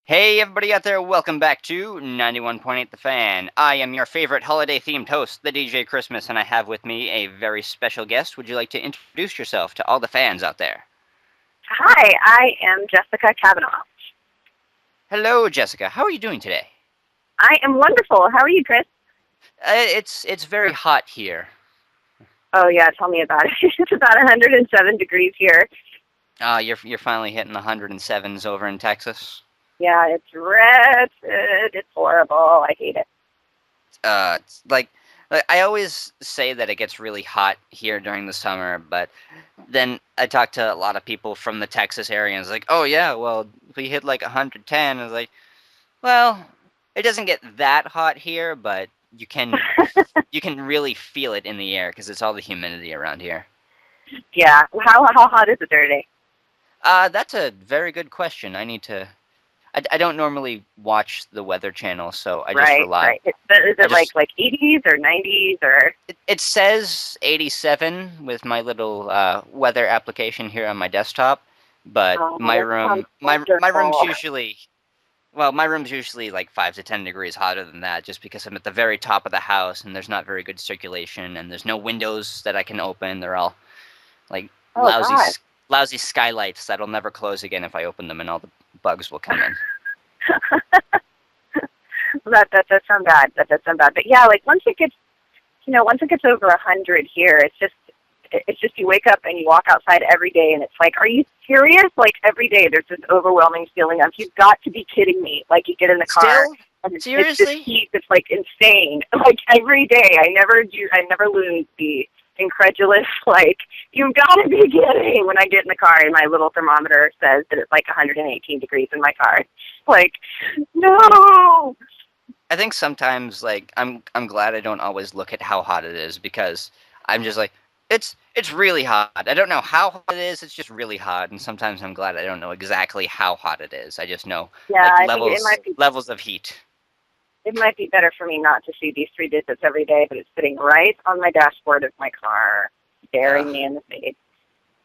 Hey, everybody out there, welcome back to 91.8 The Fan. I am your favorite holiday-themed host, the DJ Christmas, and I have with me a very special guest. Would you like to introduce yourself to all the fans out there? Hi, I am Jessica Cavanagh. Hello, Jessica. How are you doing today? I am wonderful. How are you, Chris? It's very hot here. Oh, yeah, tell me about it. It's about 107 degrees here. You're finally hitting the 107s over in Texas. Yeah, it's wretched. It's horrible. I hate it. It's like I always say that it gets really hot here during the summer, but then I talk to a lot of people from the Texas area, and it's like, oh yeah, well we hit like 110. It's like, well, it doesn't get that hot here, but you can really feel it in the air because it's all the humidity around here. Yeah. How hot is it there today? That's a very good question. I don't normally watch the Weather Channel, so I just Right, rely. right. Is I it just like 80s or 90s or? it says 87 with my little weather application here on my desktop, but Oh, that sounds my room's wonderful. usually my room's usually like 5 to 10 degrees hotter than that, just because I'm at the very top of the house and there's not very good circulation and there's no windows that I can open. They're all like Oh, God. lousy skylights that'll never close again if I open them, and all the bugs will come in. That does sound bad. That does sound bad. But yeah, like once it gets over 100 here, it's just you wake up and you walk outside every day and it's like, are you serious? Like every day there's this overwhelming feeling of, you've got to be kidding me. Like you get in the car Still, and it's this seriously. heat that's like insane. Like every day, I never lose the incredulous, like, you've got to be kidding, when I get in the car and my little thermometer says that it's like 118 degrees in my car. Like, no. I think sometimes like I'm glad I don't always look at how hot it is, because I'm just like, it's really hot. I don't know how hot it is. It's just really hot, and sometimes I'm glad I don't know exactly how hot it is. I just know Yeah, like I think levels of heat. it might be better for me not to see these three digits every day, but it's sitting right on my dashboard of my car, staring me in the face.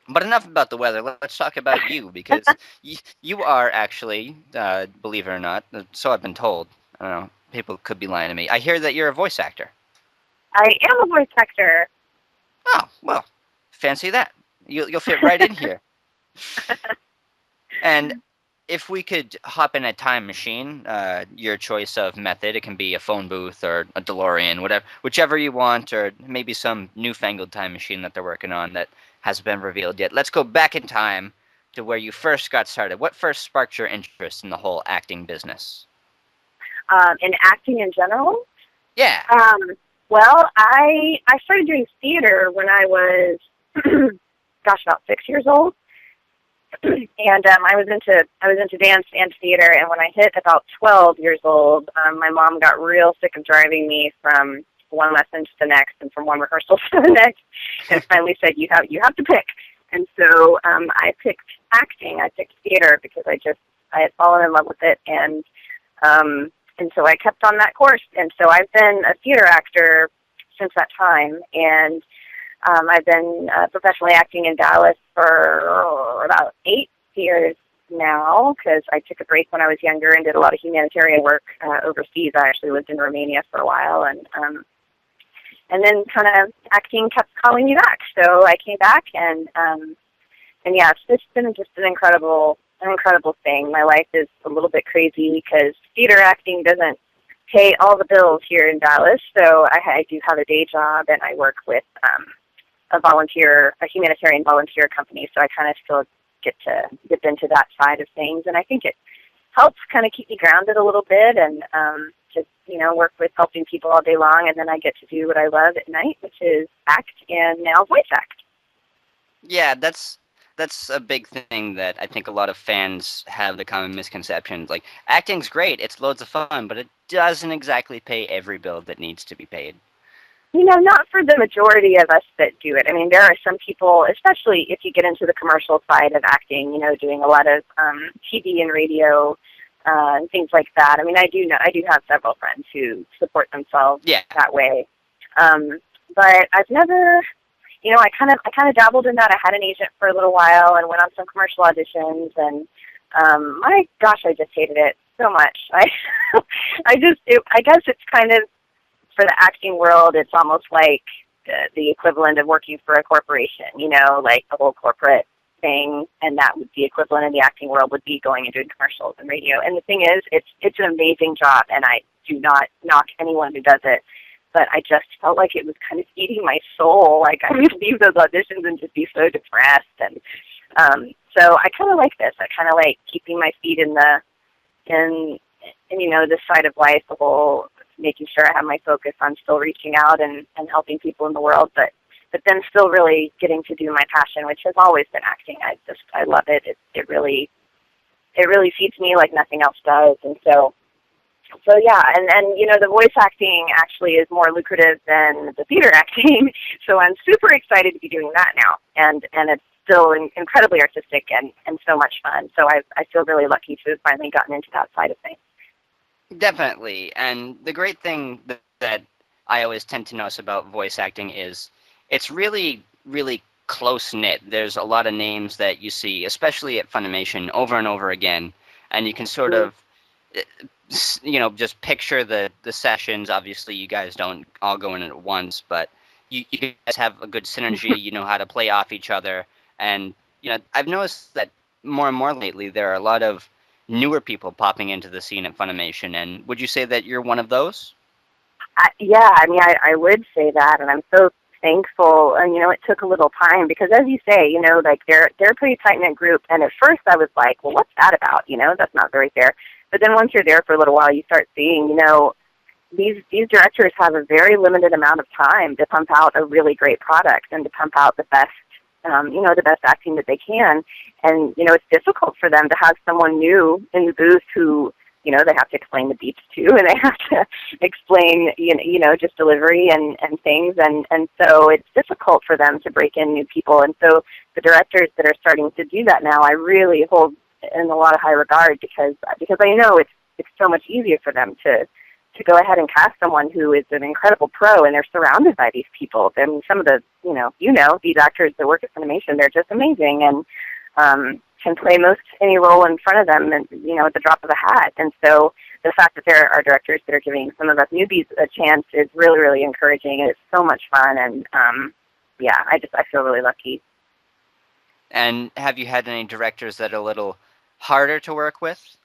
But enough about the weather. Let's talk about you, because you are actually, believe it or not, so I've been told. I don't know. People could be lying to me. I hear that you're a voice actor. I am a voice actor. Oh well, fancy that. You'll fit right in here. And if we could hop in a time machine, your choice of method, it can be a phone booth or a DeLorean, whatever, whichever you want, or maybe some newfangled time machine that they're working on that hasn't been revealed yet. Let's go back in time to where you first got started. What first sparked your interest in the whole acting business? In acting in general, Yeah. well, I started doing theater when I was, gosh, about 6 years old. And I was into dance and theater. And when I hit about 12 years old, my mom got real sick of driving me from one lesson to the next and from one rehearsal to the next, and finally said, you have to pick. And so I picked acting. I picked theater because I had fallen in love with it, and so I kept on that course. And so I've been a theater actor since that time, and I've been professionally acting in Dallas for about 8 years now, because I took a break when I was younger and did a lot of humanitarian work overseas. I actually lived in Romania for a while, and then kind of acting kept calling me back. So I came back, and yeah, it's been just an incredible thing. My life is a little bit crazy because theater acting doesn't pay all the bills here in Dallas. So I do have a day job, and I work with a humanitarian volunteer company, so I kind of still get to dip into that side of things, and I think it helps kind of keep me grounded a little bit, and just, work with helping people all day long, and then I get to do what I love at night, which is act and now voice act. Yeah, that's a big thing that I think a lot of fans have the common misconception. Like, acting's great, it's loads of fun, but it doesn't exactly pay every bill that needs to be paid. Not for the majority of us that do it. I mean, there are some people, especially if you get into the commercial side of acting, doing a lot of TV and radio and things like that. I mean, I do have several friends who support themselves Yeah. that way. But I've never, I kind of dabbled in that. I had an agent for a little while and went on some commercial auditions, and my gosh, I just hated it. so much. I guess it's kind of, for the acting world, it's almost like the equivalent of working for a corporation, like the whole corporate thing, and that would be equivalent in the acting world would be going and doing commercials and radio. And the thing is, it's an amazing job, and I do not knock anyone who does it, but I just felt like it was kind of eating my soul. Like I would leave those auditions and just be so depressed, and so I kind of like this. I kind of like keeping my feet in this side of life, the whole making sure I have my focus on still reaching out and helping people in the world, but then still really getting to do my passion, which has always been acting. I love it. It really feeds me like nothing else does. And so yeah, and the voice acting actually is more lucrative than the theater acting. So I'm super excited to be doing that now, and it's still incredibly artistic and so much fun. So I feel really lucky to have finally gotten into that side of things. Definitely. And the great thing that I always tend to notice about voice acting is it's really, really close knit. There's a lot of names that you see, especially at Funimation, over and over again, and you can sort of, just picture the sessions. Obviously, you guys don't all go in at once, but you guys have a good synergy. You know how to play off each other, and I've noticed that more and more lately there are a lot of newer people popping into the scene at Funimation. And would you say that you're one of those? Yeah, I mean, I would say that, and I'm so thankful. And it took a little time because, as you say, like they're a pretty tight knit group. And at first, I was like, well, what's that about? That's not very fair. But then once you're there for a little while, you start seeing, these directors have a very limited amount of time to pump out a really great product and to pump out the best, the best acting that they can. And it's difficult for them to have someone new in the booth who, they have to explain the beats too, and they have to explain, just delivery and things. And so it's difficult for them to break in new people. And so the directors that are starting to do that now, I really hold in a lot of high regard because I know it's so much easier for them to go ahead and cast someone who is an incredible pro, and they're surrounded by these people. I mean, some of the, these actors that work at Funimation, they're just amazing, and can play most any role in front of them, and at the drop of a hat. And so the fact that there are directors that are giving some of us newbies a chance is really, really encouraging, and it's so much fun. And I feel really lucky. And have you had any directors that are a little harder to work with?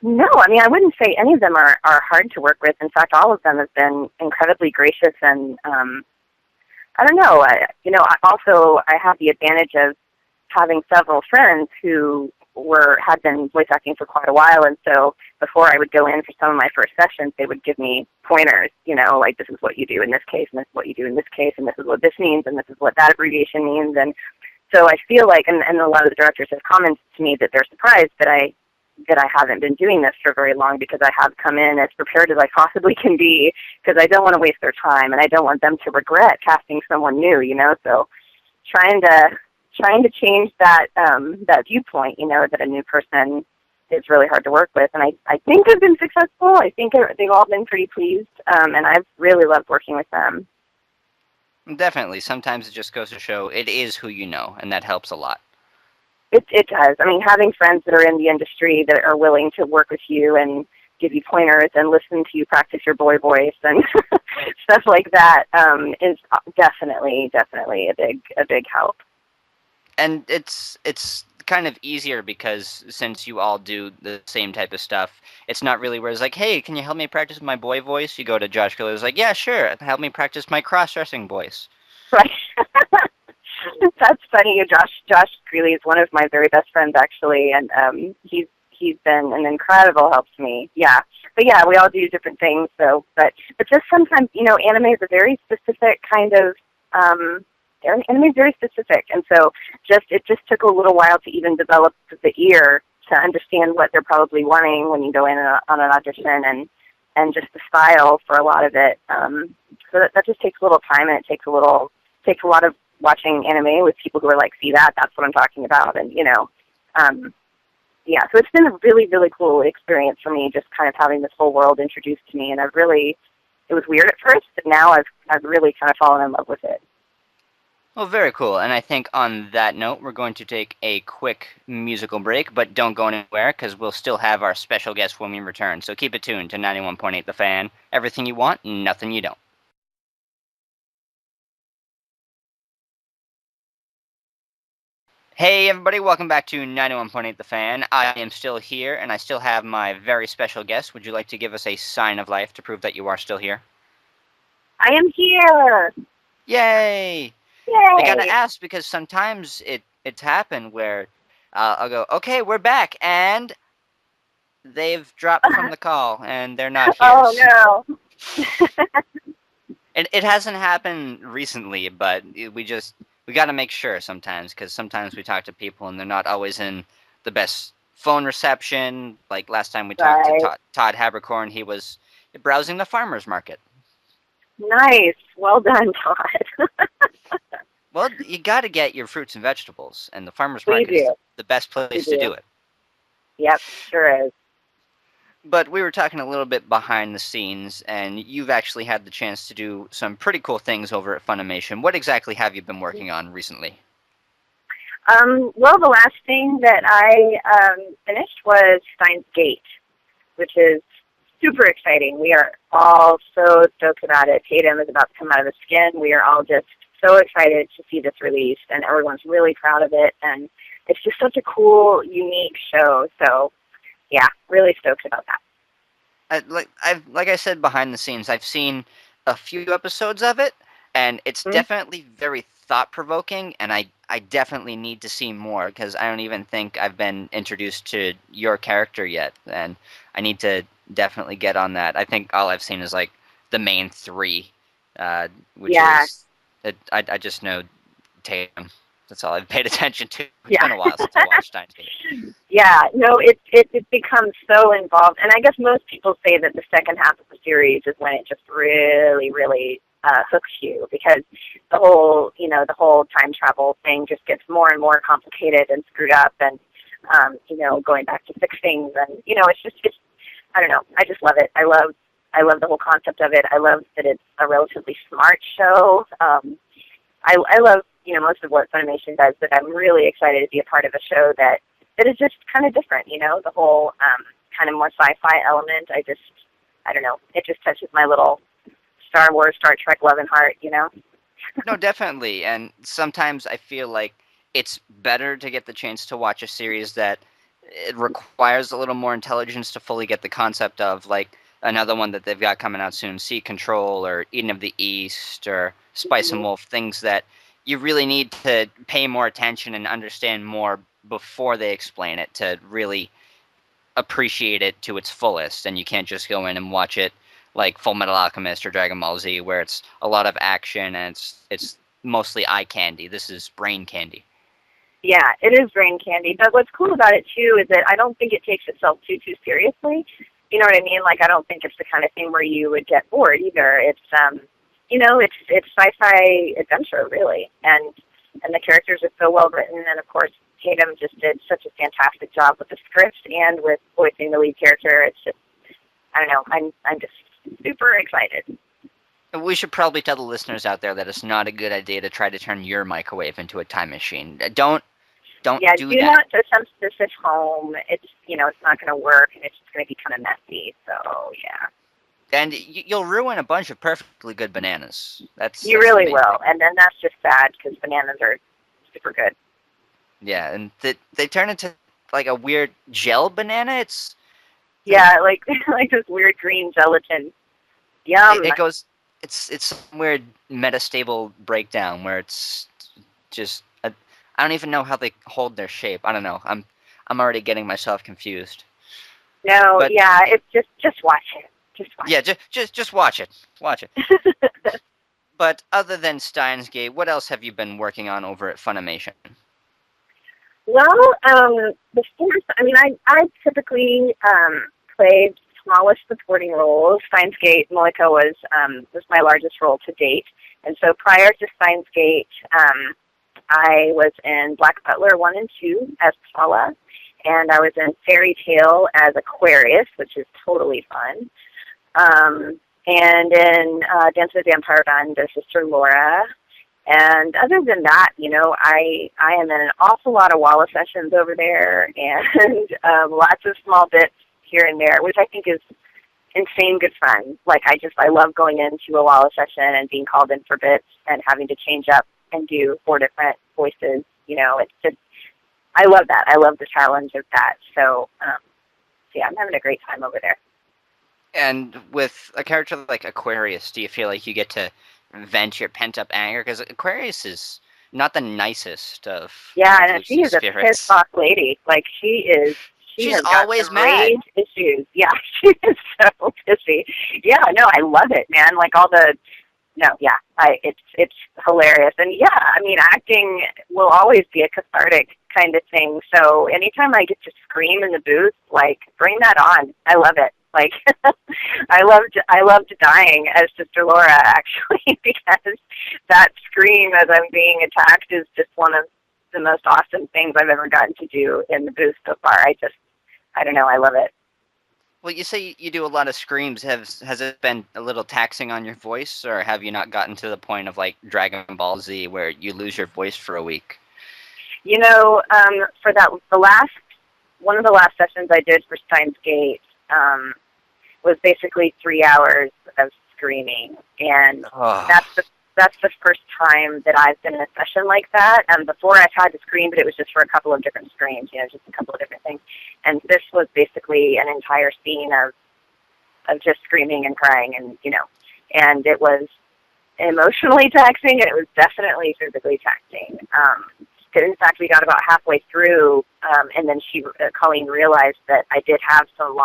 No, I mean, I wouldn't say any of them are hard to work with. In fact, all of them have been incredibly gracious, and I don't know. I have the advantage of having several friends who had been voice acting for quite a while, and so before I would go in for some of my first sessions, they would give me pointers, like this is what you do in this case, and this is what you do in this case, and this is what this means, and this is what that abbreviation means. And so I feel like, and a lot of the directors have commented to me that they're surprised that I haven't been doing this for very long, because I have come in as prepared as I possibly can be, because I don't want to waste their time, and I don't want them to regret casting someone new, so trying to change that viewpoint, that a new person is really hard to work with. And I think I've been successful. I think they've all been pretty pleased, and I've really loved working with them. Definitely. Sometimes it just goes to show it is who you know, and that helps a lot. It does. I mean, having friends that are in the industry that are willing to work with you and give you pointers and listen to you practice your boy voice and stuff like that is definitely a big help. And it's kind of easier because since you all do the same type of stuff, it's not really where it's like, hey, can you help me practice my boy voice? You go to Josh Giller's like, yeah, sure, help me practice my cross-dressing voice. Right. That's funny. Josh Greeley is one of my very best friends, actually, and he's been an incredible help to me. Yeah, but yeah, we all do different things. So, but just sometimes, anime is a very specific kind of. Anime is very specific, and so it just took a little while to even develop the ear to understand what they're probably wanting when you go in on an audition, and just the style for a lot of it. So that just takes a little time, and it takes a lot of watching anime with people who are like, see that's what I'm talking about, and yeah. So it's been a really, really cool experience for me, just kind of having this whole world introduced to me, and it was weird at first, but now I've really kind of fallen in love with it. Well, very cool. And I think on that note, we're going to take a quick musical break, but don't go anywhere because we'll still have our special guest when we return. So keep it tuned to 91.8 The Fan. Everything you want, nothing you don't. Hey, everybody, welcome back to 91.8 The Fan. I am still here, and I still have my very special guest. Would you like to give us a sign of life to prove that you are still here? I am here. Yay! I gotta Yay. ask because sometimes it's happened where I'll go, okay, we're back, and they've dropped from the call and they're not here. Oh no. It hasn't happened recently, but we got to make sure sometimes because sometimes we talk to people and they're not always in the best phone reception. Like last time we talked to Right. Todd Habercorn, he was browsing the farmers market. Nice. Well done, Todd. Well, you got to get your fruits and vegetables, and the farmers We market is do. the best We place to do do. it. Yep, sure is. But we were talking a little bit behind the scenes, and you've actually had the chance to do some pretty cool things over at Funimation. What exactly have you been working on recently? Well, the last thing that I finished was Steins Gate, which is super exciting. We are all so stoked about it. Tatum is about to come out of the skin. We are all just so excited to see this released, and everyone's really proud of it. And it's just such a cool, unique show. So, yeah, really stoked about that. Like I said behind the scenes, I've seen a few episodes of it, and it's Mhm. definitely very thought provoking. And I definitely need to see more because I don't even think I've been introduced to your character yet, and I need to definitely get on that. I think all I've seen is like the main three, which Yeah, is I just know Tatum. That's all I've paid attention to. It's yeah. been a while since I watched Steins Gate. Yeah, no, it becomes so involved, and I guess most people say that the second half of the series is when it just really, really hooks you because the whole time travel thing just gets more and more complicated and screwed up, and going back to fix things, and it's I don't know, I just love it. I love the whole concept of it. I love that it's a relatively smart show. I love most of what Funimation does, but I'm really excited to be a part of a show that is just kind of different. The whole kind of more sci-fi element. I don't know, it just touches my little Star Wars, Star Trek love and heart. No, definitely. And sometimes I feel like it's better to get the chance to watch a series that it requires a little more intelligence to fully get the concept of, like another one that they've got coming out soon, Sea Control or Eden of the East or Spice and Mhm. Wolf, things that you really need to pay more attention and understand more before they explain it to really appreciate it to its fullest, and you can't just go in and watch it like Full Metal Alchemist or Dragon Ball Z, where it's a lot of action and it's mostly eye candy. This is brain candy. Yeah, it is brain candy. But what's cool about it too is that I don't think it takes itself too seriously. You know what I mean? Like I don't think it's the kind of thing where you would get bored either. It's sci-fi adventure really, and the characters are so well written, and of course Tatum just did such a fantastic job with the script and with voicing the lead character. It's just I don't know. I'm just super excited. We should probably tell the listeners out there that it's not a good idea to try to turn your microwave into a time machine. Don't Yeah, do do that. not attempt this at home. It's not going to work, and it's just going to be kind of messy. So yeah, And you'll ruin a bunch of perfectly good bananas. you That's the really main will, thing. and then that's just sad because bananas are super good. Yeah, and they turn into like a weird gel banana. It, Yeah, like like this weird green gelatin. Yum. it goes it's some weird metastable breakdown where it's just I don't even know how they hold their shape. I don't know. I'm already getting myself confused. No, But yeah, it's just watch it. Just watch yeah, just watch it. Watch it. it. But other than Steins Gate, what else have you been working on over at Funimation? Well, before, I mean, I typically played smallest supporting roles. Steins Gate, Malika was my largest role to date. And so prior to Steins Gate, I was in Black Butler 1 and 2 as Paula, and I was in Fairy Tale as Aquarius, which is totally fun. And in Dance of the Vampire Band as Sister Laura, And other than that, I am in an awful lot of Walla sessions over there, and lots of small bits here and there, which I think is insane good fun. Like I love going into a Walla session and being called in for bits and having to change up and do 4 different voices. It's just, I love that. I love the challenge of that. So yeah, I'm having a great time over there. And with a character like Aquarius, do you feel like you get to vent your pent-up anger? Because Aquarius is not the nicest Yeah, of and she Lucy's is a pissed spirits. off lady. Like she She's has got always some mad. rage issues. Yeah, she is so pissy. Yeah, no, I love it, man. Like all the no, yeah, it's hilarious, and yeah, I mean, acting will always be a cathartic kind of thing. So anytime I get to scream in the booth, like bring that on. I love it. Like I loved dying as Sister Laura actually because that scream as I'm being attacked is just one of the most awesome things I've ever gotten to do in the booth so far. I don't know, I love it. Well, you say you do a lot of screams. Has it been a little taxing on your voice, or have you not gotten to the point of like Dragon Ball Z where you lose your voice for a week? For that the last one of the last sessions I did for Steins Gate, was basically 3 hours of screaming, and Oh, that's the that's the first time that I've been in a session like that. Before I've had to scream, but it was just for a couple of different screams, just a couple of different things. And this was basically an entire scene of just screaming and crying, and it was emotionally taxing, and it was definitely physically taxing. In fact, we got about halfway through, and then Colleen realized that I did have some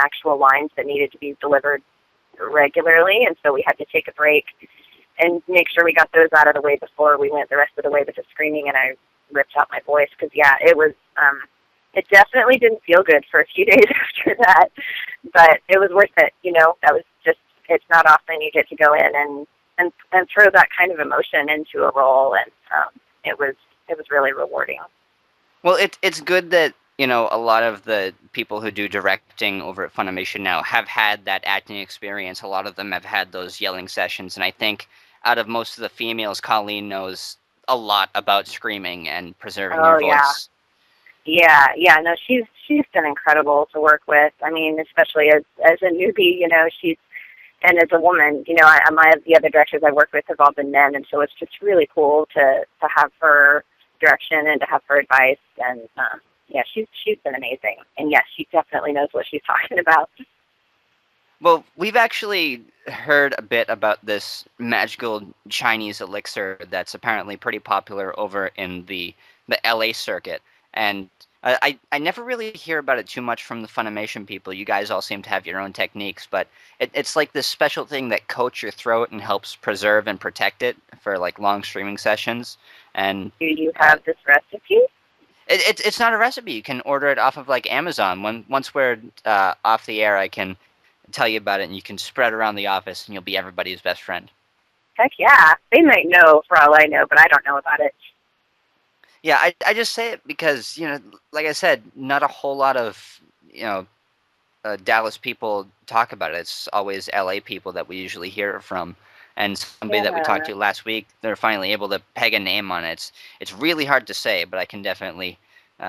actual lines that needed to be delivered regularly, and so we had to take a break and make sure we got those out of the way before we went the rest of the way with the screaming, and I ripped out my voice because, yeah, it definitely didn't feel good for a few days after that, but it was worth it, that was just, it's not often you get to go in and throw that kind of emotion into a role, and it was really rewarding. well, it's good that a lot of the people who do directing over at Funimation now have had that acting experience. A lot of them have had those yelling sessions, and I think out of most of the females, Colleen knows a lot about screaming and preserving your Oh yeah, voice. yeah. No, she's been incredible to work with. I mean, especially as a newbie, she's and as a woman, the other directors I work with have all been men, and so it's just really cool to have her direction and to have her advice. And yeah, she's been amazing. And yes, she definitely knows what she's talking about. Well, we've actually heard a bit about this magical Chinese elixir that's apparently pretty popular over in the LA circuit, and I never really hear about it too much from the Funimation people. You guys all seem to have your own techniques, but it's like this special thing that coats your throat and helps preserve and protect it for like long streaming sessions. And Do you uh, have this recipe? it's not a recipe. You can order it off of like Amazon. Once we're off the air, I can tell you about it, and you can spread around the office, and you'll be everybody's best friend. Heck yeah. They might know for all I know, but I don't know about it. Yeah, I just say it because like I said, not a whole lot of Dallas people talk about it. It's always LA people that we usually hear it from, and somebody that we talked Yeah. to last week, they're finally able to peg a name on it. It's really hard to say, but I can definitely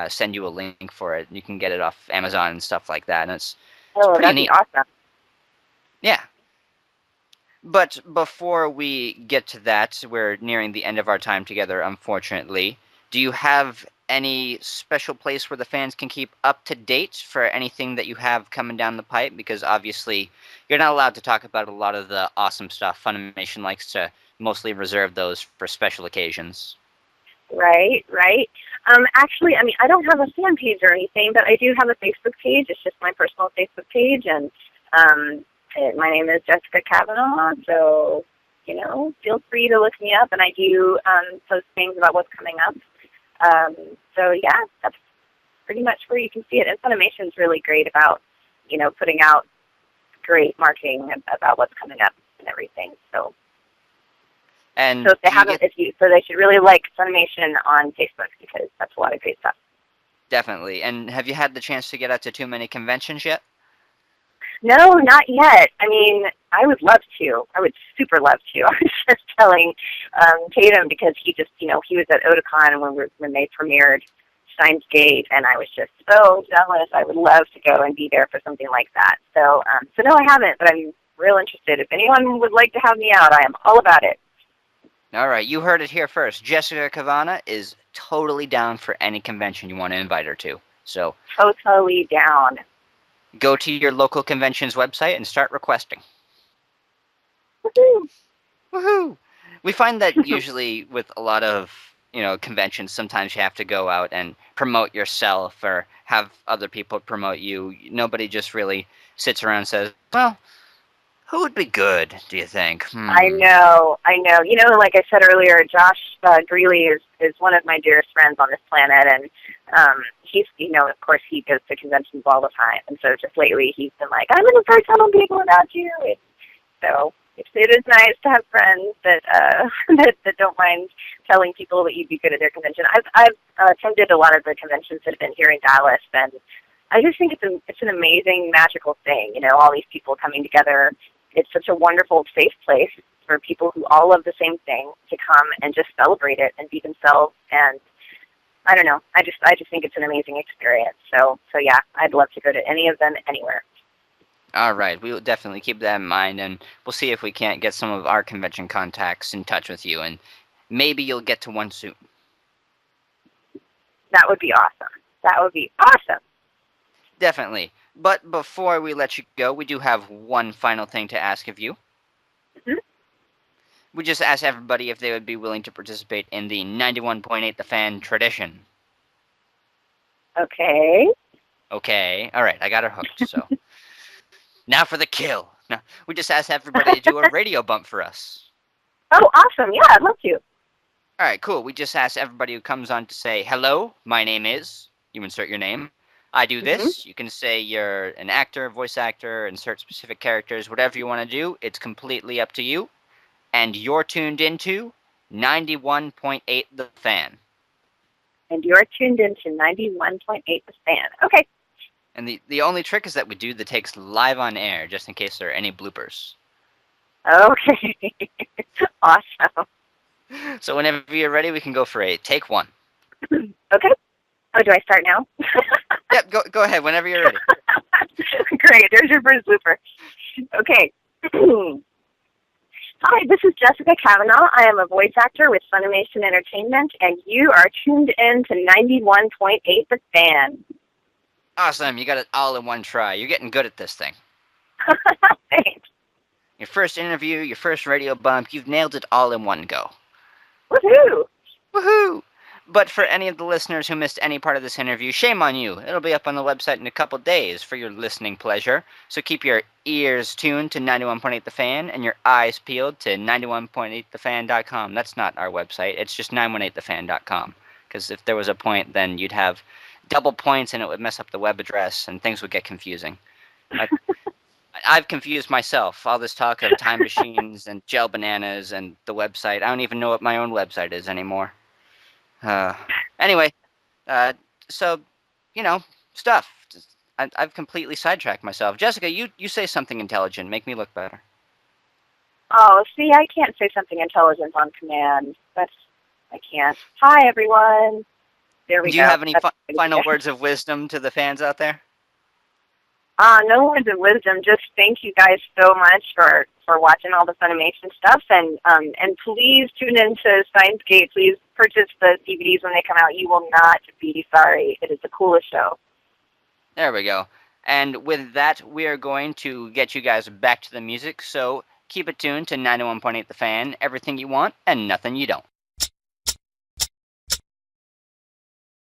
send you a link for it. You can get it off Amazon and stuff like that, and it's Oh, pretty that'd be neat. awesome. Yeah. But before we get to that, we're nearing the end of our time together, unfortunately. Do you have any special place where the fans can keep up to date for anything that you have coming down the pipe? Because obviously, you're not allowed to talk about a lot of the awesome stuff. Funimation likes to mostly reserve those for special occasions. Right, right. Actually, I mean, I don't have a fan page or anything, but I do have a Facebook page. It's just my personal Facebook page, and my name is Jessica Cavanagh. So, feel free to look me up, and I do post things about what's coming up. So yeah, that's pretty much where you can see it. And Funimation's really great about, putting out great marketing about what's coming up and everything. So And if they do you haven't, get so they should really like Funimation on Facebook because that's a lot of great stuff. definitely? And have you had the chance to get out to too many conventions yet? No, not yet. I mean, I would love to. I would super love to. I was just telling Tatum because he just, he was at Otakon when they premiered Steins Gate, and I was just so jealous. I would love to go and be there for something like that. So no, I haven't, but I'm real interested. If anyone would like to have me out, I am all about it. All right, you heard it here first. Jessica Cavanagh is totally down for any convention you want to invite her to. So Totally down. go to your local convention's website and start requesting. Woohoo! Woohoo! We find that usually with a lot of conventions, sometimes you have to go out and promote yourself or have other people promote you. Nobody just really sits around and says, "Well, who would be good? Do you think?" I know, I know. Like I said earlier, Josh Greeley is one of my dearest friends on this planet, and he's, of course, he goes to conventions all the time, and so just lately he's been like, "I'm going to start telling people about you." So it is nice to have friends that that don't mind telling people that you'd be good at their convention. I've attended a lot of the conventions that have been here in Dallas, and I just think it's an amazing, magical thing. All these people coming together. It's such a wonderful, safe place for people who all love the same thing to come and just celebrate it and be themselves. And I don't know. I just think it's an amazing experience. So yeah, I'd love to go to any of them anywhere. All right, we will definitely keep that in mind, and we'll see if we can't get some of our convention contacts in touch with you, and maybe you'll get to one soon. That would be awesome. That would be awesome. Definitely. But before we let you go, we do have one final thing to ask of you. Mm-hmm. We just asked everybody if they would be willing to participate in the 91.8 The Fan tradition. Okay. Okay, all right, I got her hooked, so. Now for the kill. Now, we just asked everybody to do a radio bump for us. Oh, awesome. Yeah, I'd love to. All right, cool. We just asked everybody who comes on to say, hello, my name is, you insert your name. I do Mm-hmm. this. You can say you're an actor, voice actor, insert specific characters, whatever you want to do. It's completely up to you. And you're tuned into 91.8 The Fan. And you're tuned into 91.8 The Fan. Okay. And the only trick is that we do the takes live on air, just in case there are any bloopers. Okay. Awesome. So whenever you're ready, we can go for a take one. Okay. Oh, do I start now? Yep, go ahead whenever you're ready. Great. There's your first blooper. Okay. Hi, this is Jessica Cavanagh. I am a voice actor with Funimation Entertainment, and you are tuned in to 91.8 The Fan. Awesome, you got it all in one try. You're getting good at this thing. Thanks. Your first interview, your first radio bump, you've nailed it all in one go. Woohoo! Woohoo! But for any of the listeners who missed any part of this interview, shame on you. It'll be up on the website in a couple days for your listening pleasure. So keep your ears tuned to 91.8 The Fan and your eyes peeled to 91.8thefan.com. That's not our website. It's just 918thefan.com. Because if there was a point, then you'd have double points and it would mess up the web address and things would get confusing. I've confused myself. All this talk of time machines and gel bananas and the website. I don't even know what my own website is anymore. Anyway, uh, so, stuff. I've completely sidetracked myself. Jessica, you say something intelligent. Make me look better. Oh, see, I can't say something intelligent on command. I can't. Hi, everyone. There we go. Do you have any final words of wisdom to the fans out there? No words of wisdom. Just thank you guys so much for watching all the Funimation stuff, and please tune into Steins Gate. Please purchase the DVDs when they come out. You will not be sorry. It is the coolest show. There we go. And with that, we are going to get you guys back to the music. So keep it tuned to 91.8 The Fan. Everything you want and nothing you don't.